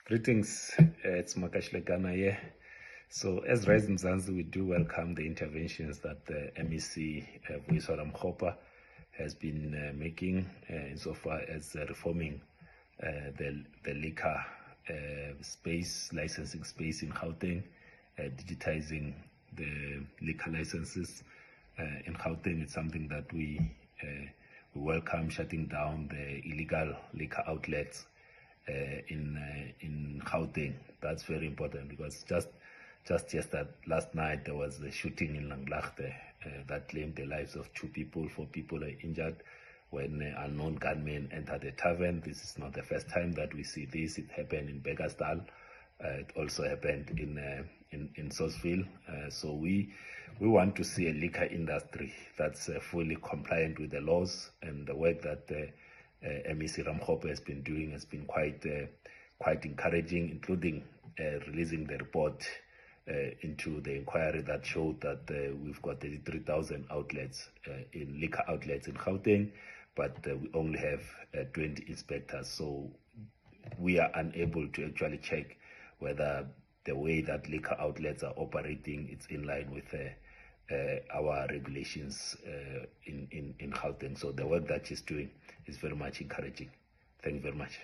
Greetings, it's Makash Legana here. So as Rise Mzansi, we do welcome the interventions that the MEC Vuyiswa Ramokgopa has been making insofar as reforming the liquor space, licensing space in Gauteng, digitizing the liquor licenses in Gauteng. It's something that we welcome, shutting down the illegal liquor outlets in Gauteng. That's very important because just last night there was a shooting in Langlaagte that claimed the lives of 2 people. 4 people are injured when unknown gunmen entered the tavern. This is not the first time that we see this. It happened in Beggersdal. It also happened in Sosville. So we want to see a liquor industry that's fully compliant with the laws, and the work that MEC Ramokgopa has been doing has been quite encouraging, including releasing the report into the inquiry that showed that we've got 33,000 outlets in liquor outlets in Gauteng, but we only have 20 inspectors. So we are unable to actually check whether the way that liquor outlets are operating it's in line with our regulations in Gauteng. So the work that she's doing is very much encouraging. Thank you very much.